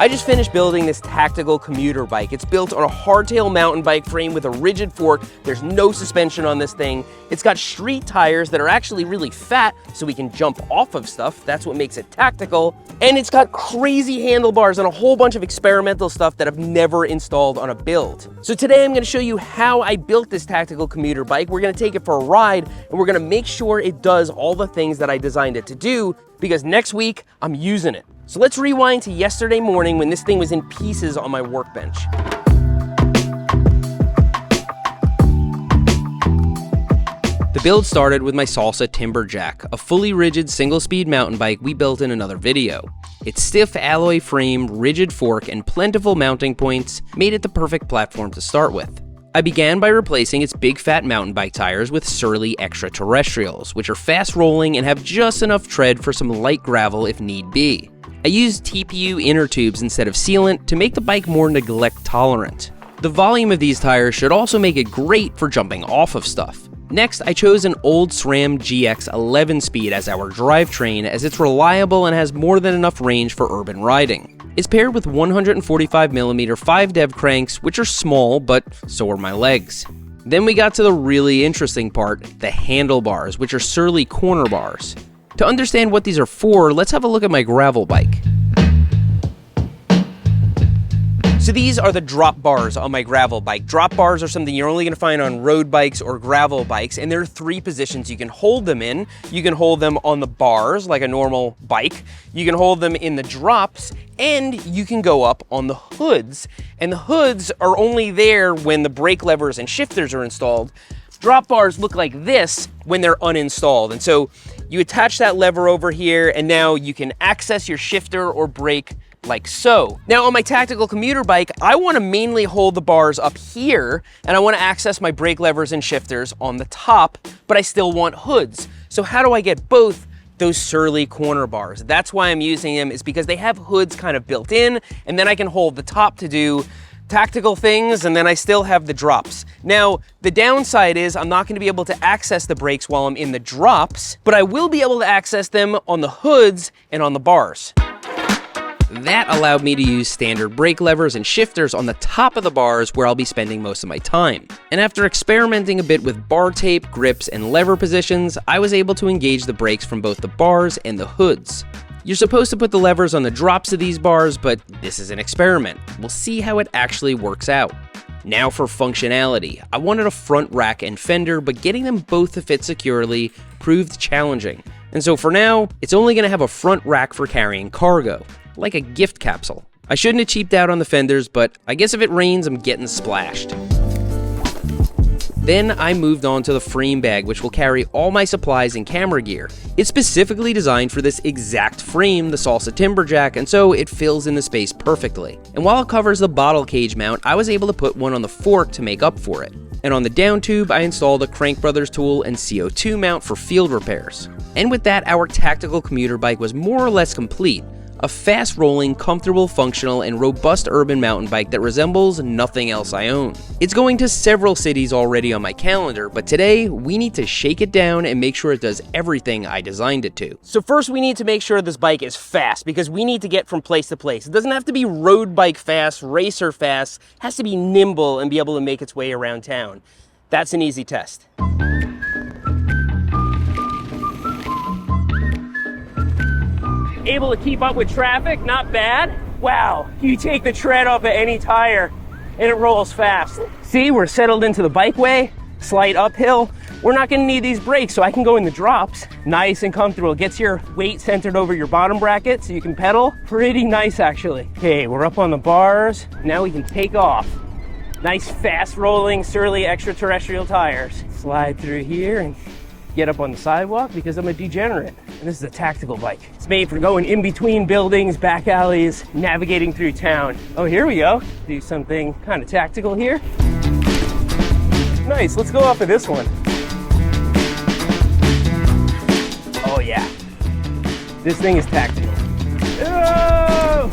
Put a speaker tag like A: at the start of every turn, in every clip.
A: I just finished building this Tactical Commuter Bike. It's built on a hardtail mountain bike frame with a rigid fork. There's no suspension on this thing. It's got street tires that are actually really fat, so we can jump off of stuff. That's what makes it tactical. And it's got crazy handlebars and a whole bunch of experimental stuff that I've never installed on a build. So today I'm gonna show you how I built this Tactical Commuter Bike. We're gonna take it for a ride, and we're gonna make sure it does all the things that I designed it to do, because next week I'm using it. So let's rewind to yesterday morning when this thing was in pieces on my workbench. The build started with my Salsa Timberjack, a fully rigid single-speed mountain bike we built in another video. Its stiff alloy frame, rigid fork, and plentiful mounting points made it the perfect platform to start with. I began by replacing its big fat mountain bike tires with Surly Extraterrestrials, which are fast rolling and have just enough tread for some light gravel if need be. I used TPU inner tubes instead of sealant to make the bike more neglect tolerant. The volume of these tires should also make it great for jumping off of stuff. Next, I chose an old SRAM GX 11-speed as our drivetrain, as it's reliable and has more than enough range for urban riding. It's paired with 145mm 5-dev cranks, which are small, but so are my legs. Then we got to the really interesting part, the handlebars, which are Surly corner bars. To understand what these are for, let's have a look at my gravel bike. So these are the drop bars on my gravel bike. Drop bars are something you're only gonna find on road bikes or gravel bikes, and there are 3 positions you can hold them in. You can hold them on the bars like a normal bike, you can hold them in the drops, and you can go up on the hoods. And the hoods are only there when the brake levers and shifters are installed. Drop bars look like this when they're uninstalled. And so you attach that lever over here, and now you can access your shifter or brake like so. Now on my Tactical Commuter Bike, I want to mainly hold the bars up here, and I want to access my brake levers and shifters on the top, but I still want hoods. So how do I get both those Surly corner bars? That's why I'm using them, is because they have hoods kind of built in, and then I can hold the top to do tactical things, and then I still have the drops. Now, the downside is I'm not going to be able to access the brakes while I'm in the drops, but I will be able to access them on the hoods and on the bars. That allowed me to use standard brake levers and shifters on the top of the bars where I'll be spending most of my time. And after experimenting a bit with bar tape, grips, and lever positions, I was able to engage the brakes from both the bars and the hoods. You're supposed to put the levers on the drops of these bars, but this is an experiment. We'll see how it actually works out. Now for functionality. I wanted a front rack and fender, but getting them both to fit securely proved challenging. And so for now, it's only going to have a front rack for carrying cargo, like a gift capsule. I shouldn't have cheaped out on the fenders, but I guess if it rains, I'm getting splashed. Then I moved on to the frame bag, which will carry all my supplies and camera gear. It's specifically designed for this exact frame, the Salsa Timberjack, and so it fills in the space perfectly. And while it covers the bottle cage mount, I was able to put one on the fork to make up for it. And on the down tube, I installed a Crank Brothers tool and CO2 mount for field repairs. And with that, our Tactical Commuter Bike was more or less complete. A fast-rolling, comfortable, functional, and robust urban mountain bike that resembles nothing else I own. It's going to several cities already on my calendar, but today we need to shake it down and make sure it does everything I designed it to. So first we need to make sure this bike is fast, because we need to get from place to place. It doesn't have to be road bike fast, racer fast. It has to be nimble and be able to make its way around town. That's an easy test. Able to keep up with traffic, not bad. Wow, you take the tread off of any tire and it rolls fast. See, we're settled into the bikeway, slight uphill. We're not gonna need these brakes, so I can go in the drops. Nice and comfortable. It gets your weight centered over your bottom bracket so you can pedal. Pretty nice, actually. Okay, we're up on the bars. Now we can take off. Nice fast rolling Surly Extraterrestrial tires. Slide through here and get up on the sidewalk because I'm a degenerate. And this is a tactical bike. It's made for going in between buildings, back alleys, navigating through town. Oh, here we go. Do something kind of tactical here. Nice, let's go off of this one. Oh yeah, this thing is tactical. Oh!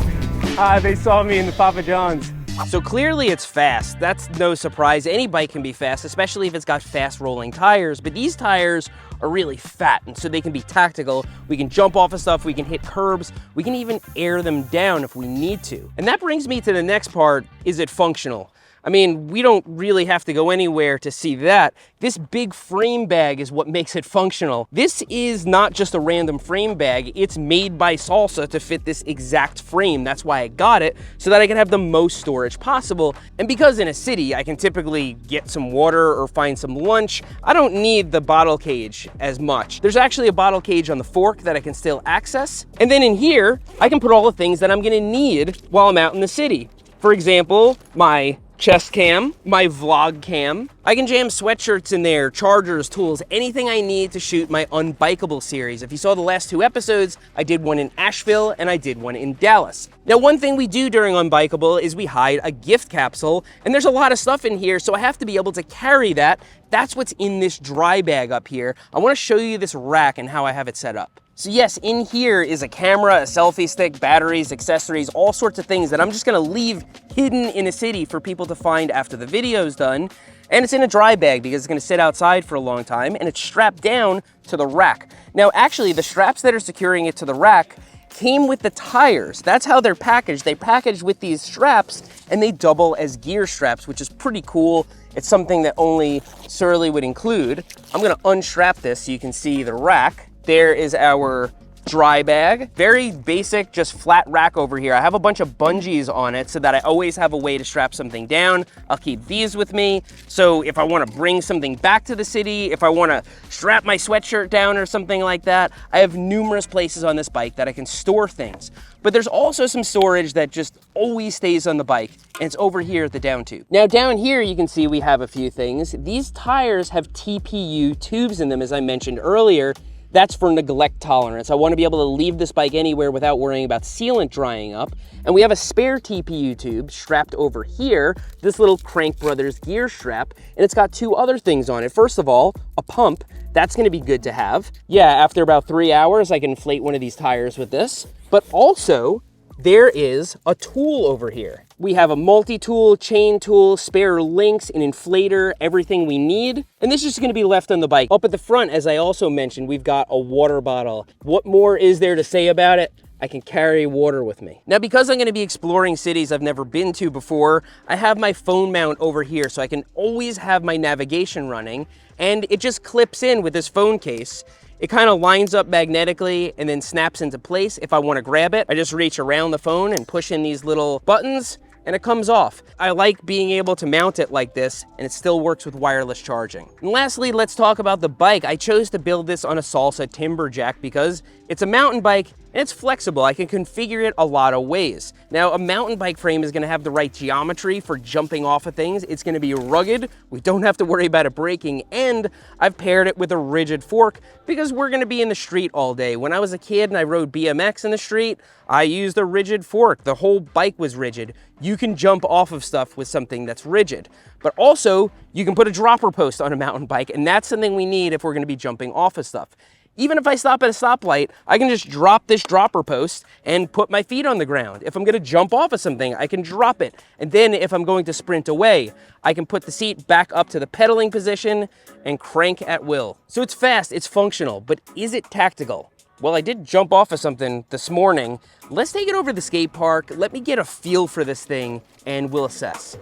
A: Ah, they saw me in the Papa John's. So clearly it's fast. That's no surprise. Any bike can be fast, especially if it's got fast rolling tires, but these tires are really fat, and so they can be tactical. We can jump off of stuff, we can hit curbs, we can even air them down if we need to. And that brings me to the next part, is it functional? I mean, we don't really have to go anywhere to see that. This big frame bag is what makes it functional. This is not just a random frame bag, it's made by Salsa to fit this exact frame. That's why I got it, so that I can have the most storage possible. And because in a city, I can typically get some water or find some lunch, I don't need the bottle cage as much. There's actually a bottle cage on the fork that I can still access. And then in here, I can put all the things that I'm gonna need while I'm out in the city. For example, my chest cam, my vlog cam. I can jam sweatshirts in there, chargers, tools, anything I need to shoot my Unbikeable series. If you saw the last 2 episodes, I did one in Asheville and I did one in Dallas. Now, one thing we do during Unbikeable is we hide a gift capsule, and there's a lot of stuff in here, so I have to be able to carry that. That's what's in this dry bag up here. I want to show you this rack and how I have it set up. So yes, in here is a camera, a selfie stick, batteries, accessories, all sorts of things that I'm just gonna leave hidden in a city for people to find after the video's done. And it's in a dry bag because it's gonna sit outside for a long time, and it's strapped down to the rack. Now, actually, the straps that are securing it to the rack came with the tires. That's how they're packaged. They package with these straps, and they double as gear straps, which is pretty cool. It's something that only Surly would include. I'm gonna unstrap this so you can see the rack. There is our dry bag. Very basic, just flat rack over here. I have a bunch of bungees on it so that I always have a way to strap something down. I'll keep these with me. So if I want to bring something back to the city, if I want to strap my sweatshirt down or something like that, I have numerous places on this bike that I can store things. But there's also some storage that just always stays on the bike, and it's over here at the down tube. Now down here you can see we have a few things. These tires have TPU tubes in them, as I mentioned earlier. That's for neglect tolerance. I want to be able to leave this bike anywhere without worrying about sealant drying up. And we have a spare TPU tube strapped over here, this little Crank Brothers gear strap, and it's got 2 other things on it. First of all, a pump. That's going to be good to have. Yeah, after about 3 hours, I can inflate one of these tires with this. But also, there is a tool over here. We have a multi-tool, chain tool, spare links, an inflator, everything we need. And this is gonna be left on the bike. Up at the front, as I also mentioned, we've got a water bottle. What more is there to say about it? I can carry water with me. Now, because I'm gonna be exploring cities I've never been to before, I have my phone mount over here so I can always have my navigation running, and it just clips in with this phone case. It kind of lines up magnetically and then snaps into place. If I want to grab it, I just reach around the phone and push in these little buttons and it comes off. I like being able to mount it like this, and it still works with wireless charging. And lastly, let's talk about the bike. I chose to build this on a Salsa timber jack because it's a mountain bike and it's flexible. I can configure it a lot of ways. Now, a mountain bike frame is gonna have the right geometry for jumping off of things. It's gonna be rugged. We don't have to worry about it breaking, and I've paired it with a rigid fork because we're gonna be in the street all day. When I was a kid and I rode BMX in the street, I used a rigid fork. The whole bike was rigid. You can jump off of stuff with something that's rigid, but also you can put a dropper post on a mountain bike, and that's something we need if we're gonna be jumping off of stuff. Even if I stop at a stoplight, I can just drop this dropper post and put my feet on the ground. If I'm gonna jump off of something, I can drop it. And then if I'm going to sprint away, I can put the seat back up to the pedaling position and crank at will. So it's fast, it's functional, but is it tactical? Well, I did jump off of something this morning. Let's take it over to the skate park. Let me get a feel for this thing and we'll assess.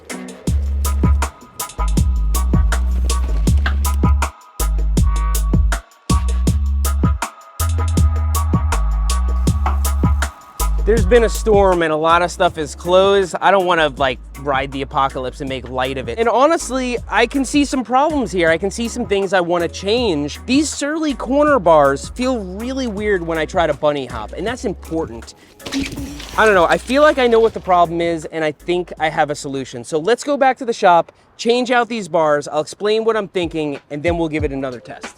A: There's been a storm and a lot of stuff is closed. I don't want to ride the apocalypse and make light of it. And honestly, I can see some problems here. I can see some things I want to change. These Surly corner bars feel really weird when I try to bunny hop, and that's important. I don't know, I feel like I know what the problem is, and I think I have a solution. So let's go back to the shop, change out these bars, I'll explain what I'm thinking, and then we'll give it another test.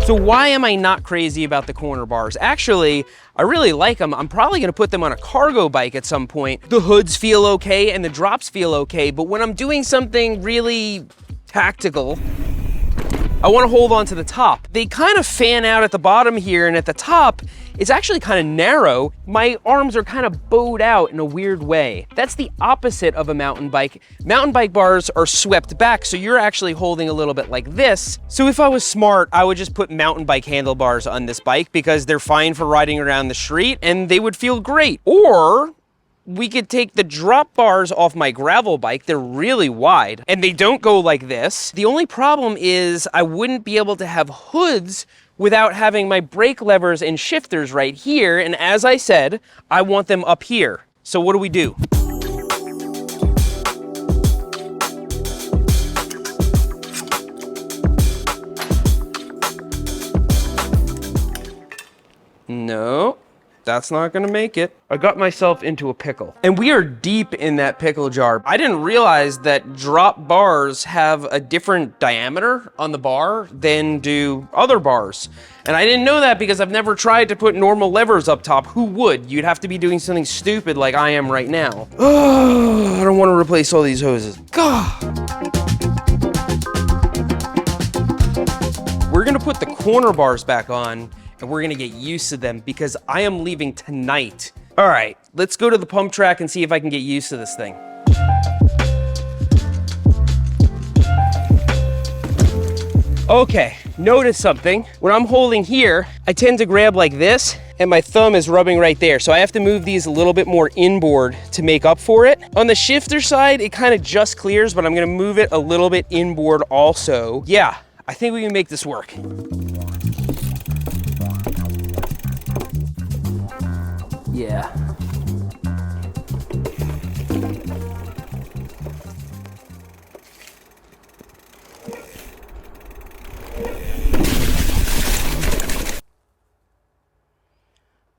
A: So why am I not crazy about the corner bars? Actually, I really like them. I'm probably gonna put them on a cargo bike at some point. The hoods feel okay and the drops feel okay, but when I'm doing something really tactical, I want to hold on to the top. They kind of fan out at the bottom here, and at the top, it's actually kind of narrow. My arms are kind of bowed out in a weird way. That's the opposite of a mountain bike. Mountain bike bars are swept back, so you're actually holding a little bit like this. So if I was smart, I would just put mountain bike handlebars on this bike because they're fine for riding around the street and they would feel great. Or we could take the drop bars off my gravel bike. They're really wide and they don't go like this. The only problem is I wouldn't be able to have hoods without having my brake levers and shifters right here. And as I said, I want them up here. So what do we do? No. That's not gonna make it. I got myself into a pickle. And we are deep in that pickle jar. I didn't realize that drop bars have a different diameter on the bar than do other bars. And I didn't know that because I've never tried to put normal levers up top. Who would? You'd have to be doing something stupid like I am right now. Oh, I don't want to replace all these hoses. God. We're gonna put the corner bars back on and we're gonna get used to them because I am leaving tonight. All right, let's go to the pump track and see if I can get used to this thing. Okay, notice something. When I'm holding here, I tend to grab like this and my thumb is rubbing right there. So I have to move these a little bit more inboard to make up for it. On the shifter side, it kind of just clears, but I'm gonna move it a little bit inboard also. Yeah, I think we can make this work. Yeah.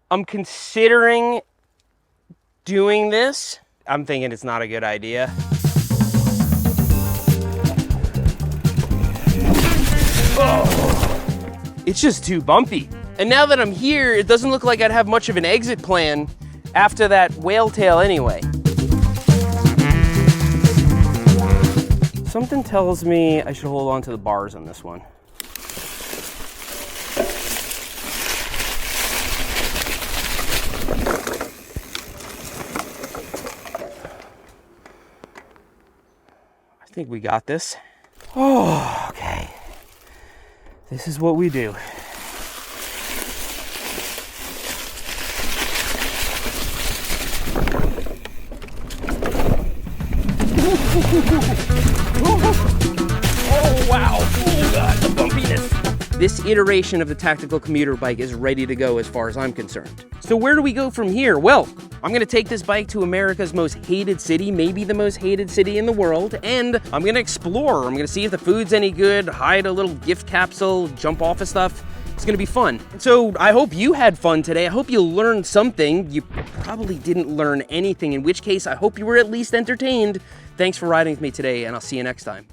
A: I'm considering doing this. I'm thinking it's not a good idea. Oh, it's just too bumpy. And now that I'm here, it doesn't look like I'd have much of an exit plan after that whale tail anyway. Something tells me I should hold on to the bars on this one. I think we got this. Oh, okay. This is what we do. Oh, wow. Oh, God, the bumpiness. This iteration of the Tactical Commuter Bike is ready to go as far as I'm concerned. So where do we go from here? Well, I'm gonna take this bike to America's most hated city, maybe the most hated city in the world, and I'm gonna explore. I'm gonna see if the food's any good, hide a little gift capsule, jump off of stuff. It's gonna be fun. So I hope you had fun today. I hope you learned something. You probably didn't learn anything, in which case I hope you were at least entertained. Thanks for riding with me today, and I'll see you next time.